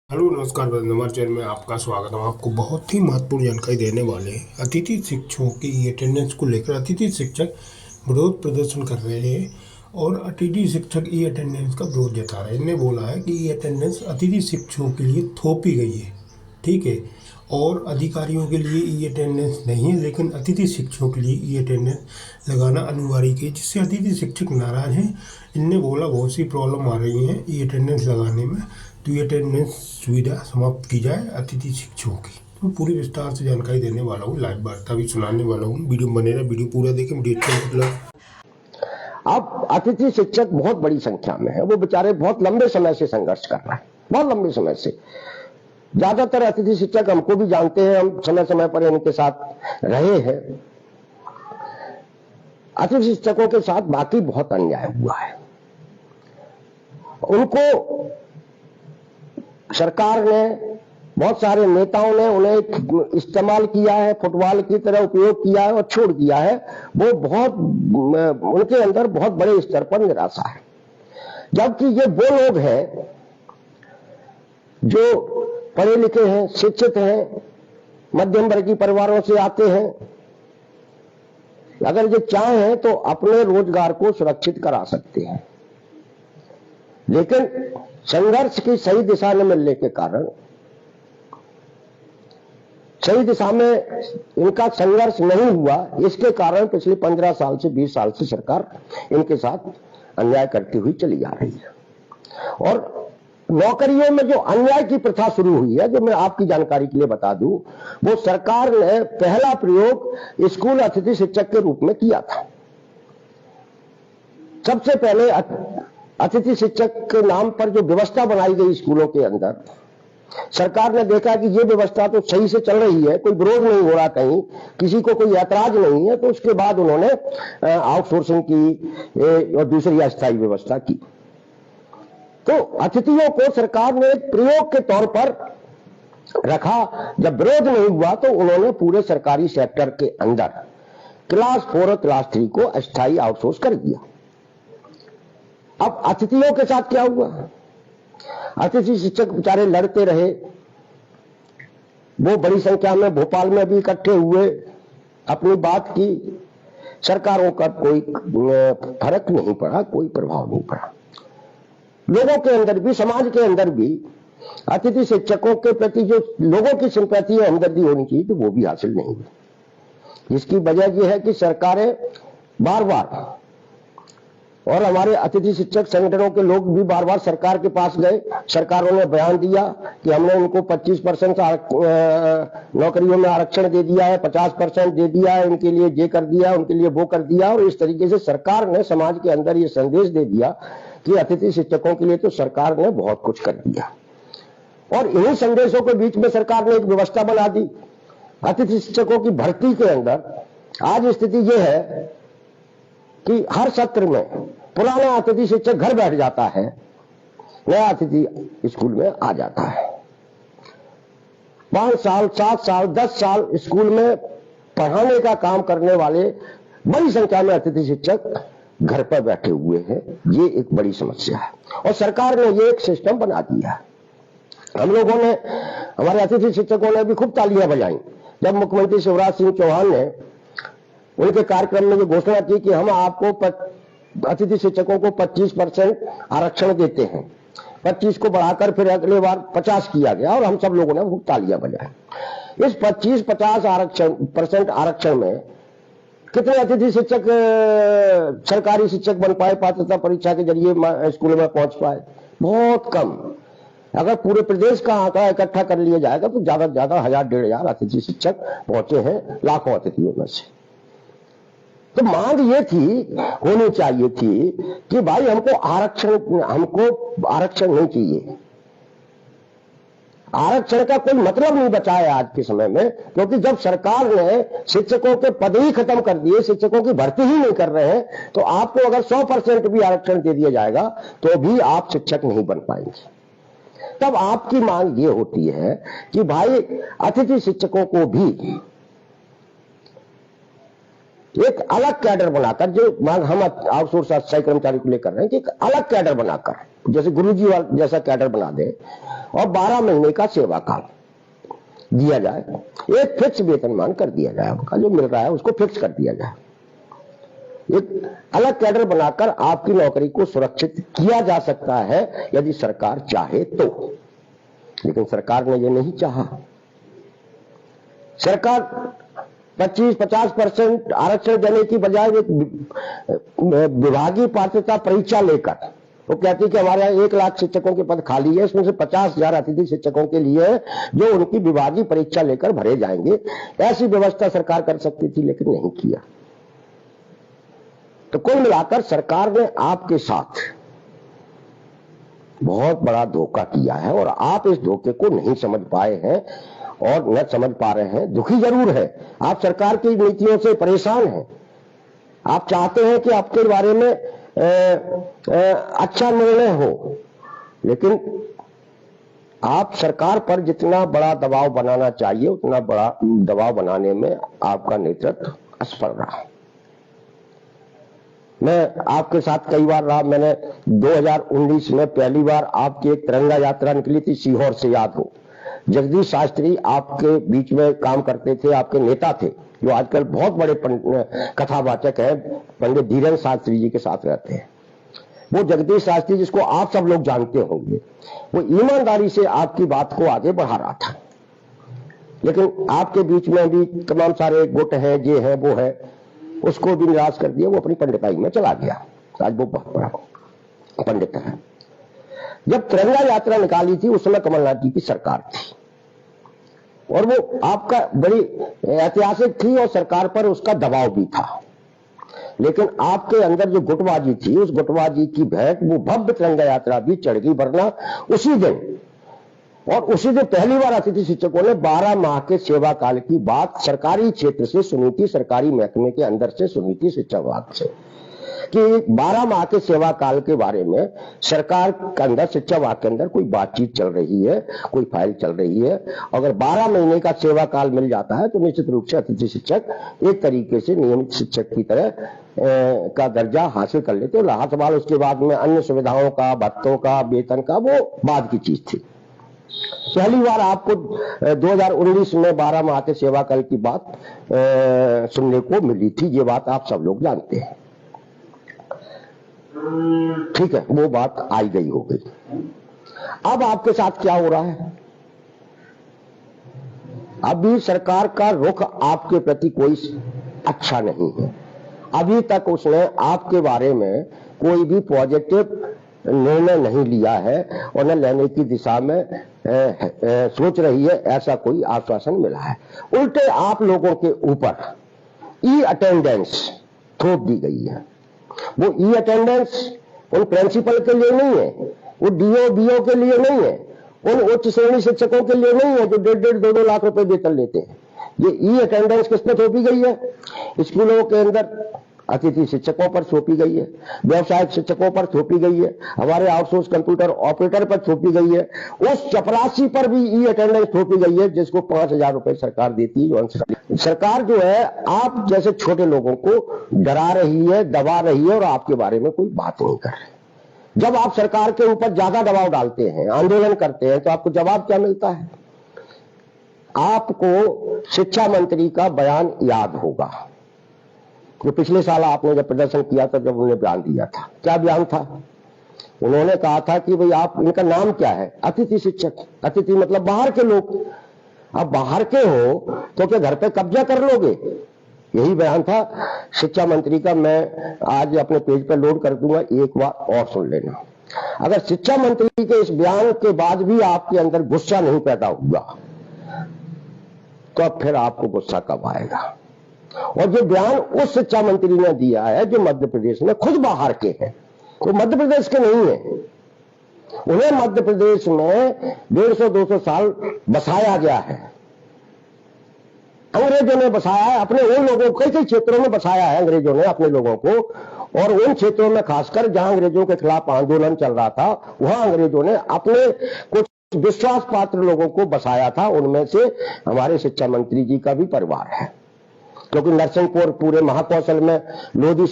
Hello नमस्कार बंधु, हमारे चैनल में आपका स्वागत है। हम आपको बहुत ही महत्वपूर्ण जानकारी देने वाले हैं। अतिथि शिक्षकों की अटेंडेंस को लेकर अतिथि शिक्षक विरोध प्रदर्शन कर रहे हैं और अतिथि शिक्षक ई अटेंडेंस का विरोध जता रहे हैं। इन्होंने बोला है कि ये अटेंडेंस अतिथि शिक्षकों के लिए थोपी गई है, ठीक है, और अधिकारियों के लिए ई अटेंडेंस नहीं है, लेकिन अतिथि शिक्षकों के लिए ई अटेंडेंस लगाना अनिवार्य है, जिससे अतिथि शिक्षक नाराज हैं। इनने बोला बहुत सी प्रॉब्लम आ रही हैं ई अटेंडेंस लगाने में, तो ये अटेंडेंस सुविधा समाप्त की जाए अतिथि शिक्षकों की। तो पूरी विस्तार से जानकारी देने वाला हूँ, लाइव वार्ता भी सुनाने वाला हूँ। वीडियो बनेगा, वीडियो पूरा देखें, वीडियो अच्छा मतलब। अब अतिथि शिक्षक बहुत बड़ी संख्या में है, वो बेचारे बहुत लंबे समय से संघर्ष कर रहे हैं, बहुत लंबे समय से। ज्यादातर अतिथि शिक्षक हमको भी जानते हैं, हम समय समय पर इनके साथ रहे हैं। अतिथि शिक्षकों के साथ बाकी बहुत अन्याय हुआ है। उनको सरकार ने, बहुत सारे नेताओं ने उन्हें इस्तेमाल किया है, फुटबॉल की तरह उपयोग किया है और छोड़ दिया है। वो बहुत, उनके अंदर बहुत बड़े स्तर पर निराशा है। जबकि ये वो लोग हैं जो पढ़े लिखे हैं, शिक्षित हैं, मध्यम वर्गीय परिवारों से आते हैं। अगर ये चाहें तो अपने रोजगार को सुरक्षित करा सकते हैं, लेकिन संघर्ष की सही दिशा न मिलने के कारण, सही दिशा में इनका संघर्ष नहीं हुआ, इसके कारण पिछले 15 साल से 20 साल से सरकार इनके साथ अन्याय करती हुई चली जा रही है। और नौकरियों में जो अन्याय की प्रथा शुरू हुई है, जो मैं आपकी जानकारी के लिए बता दूं, वो सरकार ने पहला प्रयोग स्कूल अतिथि शिक्षक के रूप में किया था। सबसे पहले अतिथि शिक्षक के नाम पर जो व्यवस्था बनाई गई स्कूलों के अंदर, सरकार ने देखा कि ये व्यवस्था तो सही से चल रही है, कोई विरोध नहीं हो रहा, कहीं किसी को कोई ऐतराज नहीं है, तो उसके बाद उन्होंने आउटसोर्सिंग की और दूसरी अस्थायी व्यवस्था की। तो अतिथियों को सरकार ने प्रयोग के तौर पर रखा। जब विरोध नहीं हुआ तो उन्होंने पूरे सरकारी सेक्टर के अंदर क्लास 4 और क्लास 3 को अस्थायी आउटसोर्स कर दिया। अब अतिथियों के साथ क्या हुआ? अतिथि शिक्षक बेचारे लड़ते रहे, वो बड़ी संख्या में भोपाल में भी इकट्ठे हुए, अपनी बात की। सरकारों का कोई फर्क नहीं पड़ा, कोई प्रभाव नहीं पड़ा। लोगों के अंदर भी, समाज के अंदर भी अतिथि शिक्षकों के प्रति जो लोगों की सिंपैथी और हमदर्दी होनी चाहिए, तो वो भी हासिल नहीं हुई। इसकी वजह यह है कि सरकारें बार बार, और हमारे अतिथि शिक्षक संगठनों के लोग भी बार बार सरकार के पास गए। सरकारों ने बयान दिया कि हमने उनको 25% नौकरियों में आरक्षण दे दिया है, 50% दे दिया है, उनके लिए ये कर दिया, उनके लिए वो कर दिया। और इस तरीके से सरकार ने समाज के अंदर ये संदेश दे दिया कि अतिथि शिक्षकों के लिए तो सरकार ने बहुत कुछ कर दिया। और इन्हीं संदेशों के बीच में सरकार ने एक व्यवस्था बना दी अतिथि शिक्षकों की भर्ती के अंदर। आज स्थिति यह है कि हर सत्र में पुराना अतिथि शिक्षक घर बैठ जाता है, नया अतिथि स्कूल में आ जाता है। 5 साल, 7 साल, 10 साल स्कूल में पढ़ाने का काम करने वाले बड़ी संख्या में अतिथि शिक्षक घर पर बैठे हुए हैं। ये एक बड़ी समस्या है और सरकार ने ये एक सिस्टम बना दिया। हम लोगों ने, हमारे अतिथि शिक्षकों ने भी खूब तालियां बजाई जब मुख्यमंत्री शिवराज सिंह चौहान ने उनके कार्यक्रम में ये घोषणा की कि हम आपको अतिथि शिक्षकों को 25% आरक्षण देते हैं। 25 को बढ़ाकर फिर अगले बार 50 किया गया और हम सब लोगों ने खूब तालियां बजाई। इस 25-50% आरक्षण में कितने अतिथि शिक्षक सरकारी शिक्षक बन पाए, पात्रता परीक्षा के जरिए स्कूल में पहुंच पाए? बहुत कम। अगर पूरे प्रदेश का आंकड़ा इकट्ठा कर लिया जाएगा तो ज्यादा से ज्यादा 1000-1500 अतिथि शिक्षक पहुंचे हैं लाखों अतिथियों में से। तो मांग ये थी, होनी चाहिए थी कि भाई हमको आरक्षण नहीं चाहिए। आरक्षण का कोई मतलब नहीं बचा है आज के समय में, क्योंकि जब सरकार ने शिक्षकों के पद ही खत्म कर दिए, शिक्षकों की भर्ती ही नहीं कर रहे हैं, तो आपको अगर 100% भी आरक्षण दे दिया जाएगा तो भी आप शिक्षक नहीं बन पाएंगे। तब आपकी मांग ये होती है कि भाई अतिथि शिक्षकों को भी एक अलग कैडर बनाकर, जो मांग हम आउटसोर्स अस्थायी कर्मचारी को लेकर रहे हैं कि एक अलग कैडर बनाकर जैसे गुरुजी जैसा कैडर बना दे और 12 महीने का सेवा काल दिया जाए, एक फिक्स वेतनमान कर दिया जाए, आपका जो मिल रहा है उसको फिक्स कर दिया जाए, एक अलग कैडर बनाकर आपकी नौकरी को सुरक्षित किया जा सकता है यदि सरकार चाहे तो। लेकिन सरकार ने यह नहीं चाहा। सरकार 25-50% आरक्षण देने की बजाय एक विभागीय पात्रता परीक्षा लेकर वो कहती कि हमारे यहाँ 1 लाख शिक्षकों के पद खाली है, इसमें से 50,000 अतिथि शिक्षकों के लिए जो उनकी विभागीय परीक्षा लेकर भरे जाएंगे, ऐसी व्यवस्था सरकार कर सकती थी, लेकिन नहीं किया। तो कुल मिलाकर सरकार ने आपके साथ बहुत बड़ा धोखा किया है और आप इस धोखे को नहीं समझ पाए हैं और न समझ पा रहे हैं। दुखी जरूर है, आप सरकार की नीतियों से परेशान हैं, आप चाहते हैं कि आपके बारे में अच्छा निर्णय हो, लेकिन आप सरकार पर जितना बड़ा दबाव बनाना चाहिए उतना बड़ा दबाव बनाने में आपका नेतृत्व असफल रहा। मैं आपके साथ कई बार रहा। मैंने 2019 में पहली बार आपकी एक तिरंगा यात्रा निकली थी सीहोर से, याद हो। जगदीश शास्त्री आपके बीच में काम करते थे, आपके नेता थे, जो आजकल बहुत बड़े कथावाचक हैं, पंडित धीरेन्द्र शास्त्री जी के साथ रहते हैं। वो जगदीश शास्त्री, जिसको आप सब लोग जानते होंगे, वो ईमानदारी से आपकी बात को आगे बढ़ा रहा था। लेकिन आपके बीच में भी तमाम सारे गुट हैं, ये है वो है, उसको भी निराश कर दिया, वो अपनी पंडिताई में चला गया। आज वो बहुत बड़ा पंडित है। जब तिरंगा यात्रा निकाली थी उस समय कमलनाथ जी की सरकार थी और वो आपका बड़ी ऐतिहासिक थी और सरकार पर उसका दबाव भी था। लेकिन आपके अंदर जो गुटबाजी थी, उस गुटबाजी की भेंट वो भव्य तिरंगा यात्रा भी चढ़ गई, वरना उसी दिन और उसी दिन पहली बार अतिथि शिक्षकों ने 12 माह के सेवा काल की बात सरकारी क्षेत्र से सुनी थी, सरकारी महकमे के अंदर से सुनी थी, शिक्षा विभाग से, कि 12 माह के सेवा काल के बारे में सरकार के अंदर, शिक्षा विभाग के अंदर कोई बातचीत चल रही है, कोई फाइल चल रही है। अगर 12 महीने का सेवा काल मिल जाता है तो निश्चित रूप से अतिथि शिक्षक एक तरीके से नियमित शिक्षक की तरह का दर्जा हासिल कर लेते। रहा सवाल उसके बाद में अन्य सुविधाओं का, भत्तों का, वेतन का, वो बाद की चीज थी। पहली बार आपको 2019 में 12 माह के सेवा काल की बात सुनने को मिली थी, ये बात आप सब लोग जानते हैं। ठीक है, वो बात आई गई हो गई। अब आपके साथ क्या हो रहा है? अभी सरकार का रुख आपके प्रति कोई अच्छा नहीं है। अभी तक उसने आपके बारे में कोई भी पॉजिटिव निर्णय नहीं लिया है और न लेने की दिशा में सोच रही है, ऐसा कोई आश्वासन मिला है। उल्टे आप लोगों के ऊपर ई अटेंडेंस थोप दी गई है। वो ई अटेंडेंस उन प्रिंसिपल के लिए नहीं है, वो डीओ बीओ के लिए नहीं है, उन उच्च श्रेणी शिक्षकों के लिए नहीं है जो 1.5 2 लाख रुपए वेतन लेते हैं। ये ई अटेंडेंस किस पे थोपी गई है? स्कूलों के अंदर अतिथि शिक्षकों पर थोपी गई है, व्यवसायिक शिक्षकों पर थोपी गई है, हमारे आउटसोर्स कंप्यूटर ऑपरेटर पर थोपी गई है, उस चपरासी पर भी ई अटेंडेंस थोपी गई है जिसको 5,000 रुपए सरकार देती है। जो सरकार जो है आप जैसे छोटे लोगों को डरा रही है, दबा रही है और आपके बारे में कोई बात नहीं कर रही। जब आप सरकार के ऊपर ज्यादा दबाव डालते हैं, आंदोलन करते हैं, तो आपको जवाब क्या मिलता है? आपको शिक्षा मंत्री का बयान याद होगा, जो पिछले साल आपने जब प्रदर्शन किया था, जब उन्होंने बयान दिया था। क्या बयान था? उन्होंने कहा था कि भाई आप, इनका नाम क्या है? अतिथि शिक्षक। अतिथि मतलब बाहर के लोग। अब बाहर के हो तो क्या घर पे कब्जा कर लोगे? यही बयान था शिक्षा मंत्री का। मैं आज अपने पेज पर लोड कर दूंगा, एक बार और सुन लेना। अगर शिक्षा मंत्री के इस बयान के बाद भी आपके अंदर गुस्सा नहीं पैदा हुआ तो अब फिर आपको गुस्सा कब आएगा? और ये बयान उस शिक्षा मंत्री ने दिया है जो मध्य प्रदेश में खुद बाहर के हैं, वो मध्य प्रदेश के नहीं है। उन्हें मध्य प्रदेश में 150-200 साल बसाया गया है, अंग्रेजों ने बसाया है अपने उन लोगों को। कई क्षेत्रों में बसाया है अंग्रेजों ने अपने लोगों को, और उन क्षेत्रों में खासकर जहां अंग्रेजों के खिलाफ आंदोलन चल रहा था, वहां अंग्रेजों ने अपने कुछ विश्वास पात्र लोगों को बसाया था। उनमें से हमारे शिक्षा मंत्री जी का भी परिवार है, क्योंकि नरसिंहपुर पूरे महाकौशल में लोधी